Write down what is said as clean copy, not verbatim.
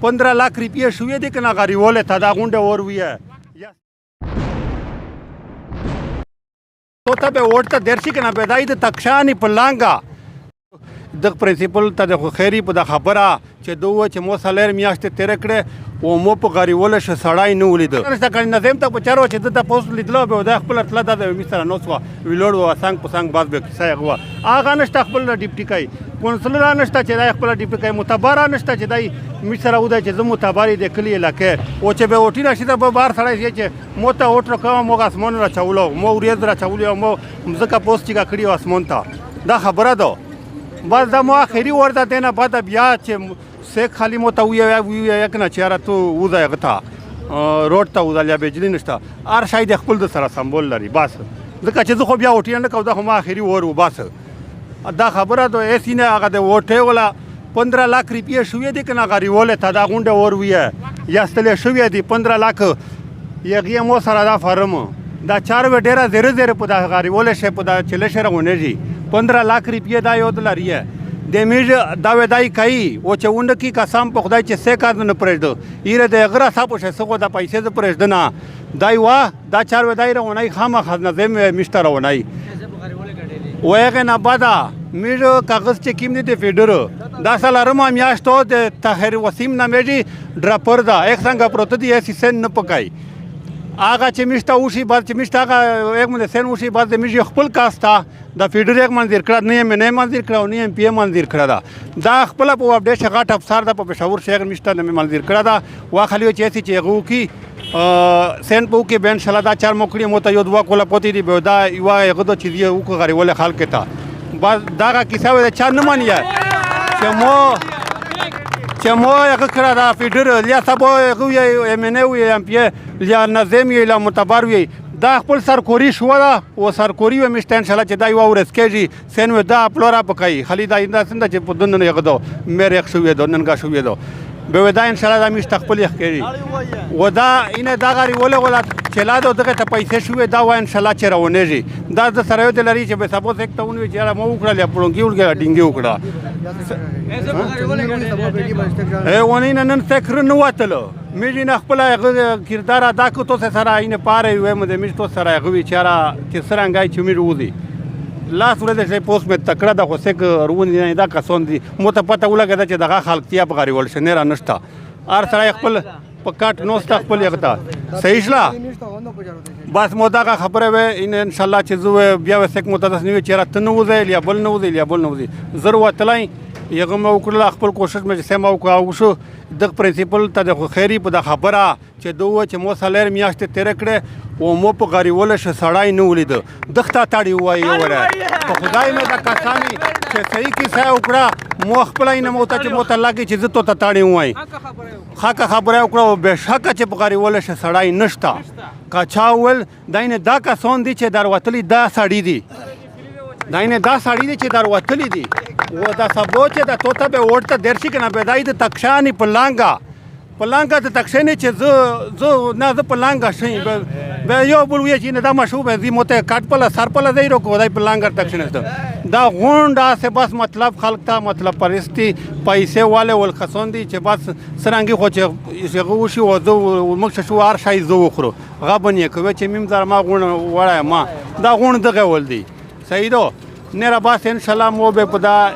15 लाख रुपये شويه دي کنه غریوله تا دا غونډه اور ویه تو ته به ورته درشي کنه بدای د تکشانی پلانګا د پرنسپل ته د خیری په د خبره چې دوه چې مو سالر میاشت تیر کړه او مو په غریوله ش سړای نه ولید نشته کړي نظم ته په چارو چې د پوسټ لیدلو به د خپل تل د مستر نو سوا ویلوړ و څنګه په څنګه باز به کیسه غوا اغه نشته خپل ډیپټي کوي کونسلر نشته چې د خپل ډیپټي کوي متبر نشته چې دای مستر او د چې زمو متبر د کلی علاقې او چې به اوټی راشي د بار سړی چې مو ته اوټر کوم مو اسمن را چولو مو ریز را چولو مو مزکه پوسټ چې کړي اسمن ته دا خبره ده بس دا مو اخري ورته دینه بعد بیا چې سیک خالی مو ته وی یک نه چاره تو وځه غتا روډ ته وځه بجلی نشته ار شاید خپل د سره سمبول لري بس ځکه چې زه خو بیا وټی نه کوم دا خو ما اخري ورو بس دا خبره ده ایسینه هغه د وټه ولا 15 लाख रुपये شويه دي کنه غریوله تا دا غونډه ور ویه یا ستله شويه دي 15 लाख یغه مو سره دا فارم دا 4 و ډیره زره زره په دا غریوله شه په دا چله شره ونه جی 15 लाख रुपये دا یو دلریه د میج دا ودای کوي او چې وند کی قسم په خدای چې سه کار نه پرېږدو ایره د غره صاحب شه سغه د پیسې د پرېږد نه دای وا دا 4 ودای رونه خامہ خزنه مشتر ونه وایغه نه بادا میج کاغذ چې کیم دي فیډر دا سلارم میاشتو د طاهر وسیم نامېږي ډراپر دا یک څنګه پروت دی اسی سن نه پکای آغا چې مشته وشي بعد چې مشته هغه یک من سن وشي بعد د میج خپل کاستا د فیډر یک منځیر کړه نه منځیر کړه نه پی منځیر کړه دا خپل په اپډیټ غټ افسر د په پېښور شهر مشته نه منځیر کړه دا وا خلیو چې غو کی سن په کې بن شلا دا چار موکړي مو ته یو دوا کوله پوتې دی به دا یو هغه د چیزې او غریوله خلک ته بس دا کیسه و چا نه مانیا چې مو هغه کړه دا فیډر یا سبا هغه یې امنه وي ام پی یا نظم یې لا متبر وي دا خپل سرکوري شو دا او سرکوري و مشته ان شاء الله چې دا یو ورځ کېږي سن و دا پلورا پکای خلی دا انده څنګه چې په دنه یغه دو مې رخ شوې دو ننګه شوې دو به دا ان شاء الله دا مستقبل یې کېږي و دا اینه دا غری ولا چلا دغه ته پیسې شوې دا و ان شاء الله چې راونېږي دا د سره یو دلري چې به سپوز یک ته ونوي چې مو وکړه یا پړونګي وکړه ډینګي وکړه ونی نن فکر نه وتلو میږي نه خپل کردار ادا کو ته سره اینه پاره وې مده میږ تو سره غوي چاره چې سرنګای چې میږ وودي لاس ورته چې پوس مې تکړه د خوسک رون نه دا کسون دي مو ته پته ولګه چې دغه خلقتیا په غریول شنه را نشته ار سره خپل پکاټ نو ست خپل یغتا صحیح شلا بس مو دا خبره و ان شاء الله چې زو بیا وسک متدس نیو چیرې تنو وځي یا بل نو وځي یا بل نو وځي ضرورت لای یغه مو کړل خپل کوشش مې سم او کو شو د پرنسپل ته د خیری په د خبره چې دوه چې مو سالر میاشت تیر کړه او مو په غریوله ش سړای نه ولید دغه تاړي وای وره په خدای مې دا کسانی چې صحیح کیسه وکړه مو خپل نه مو ته چې مو ته لګي چې زه ته تاړي وای خاکه خبره وکړه به شک چې په غریوله ش سړای نشتا کاچاول داینه دا کسان دي چې دروتلی دا سړی دي داینه دا سړی دي چې دروتلی دي و دا سبو چې دا توته به ورته درشي کنه بدای د تکشانی پلانګا د تکشنی چې زه نه ز پلانګا شي به یو بل وی چې نه دا مشو به زی موته کټ پلا سر پلا دی رو کو دای پلانګا تکشنه دا غونډه سه بس مطلب خلق ته مطلب پرستی پیسې والے ول خسون دي چې بس سرنګي خو چې غو شي و زو مخ شو ار شای زو خرو غبن یې کوي چې مم زر ما غون وړای ما دا غون دغه ول دي صحیح دو نه را باس ان شاء الله مو به پدا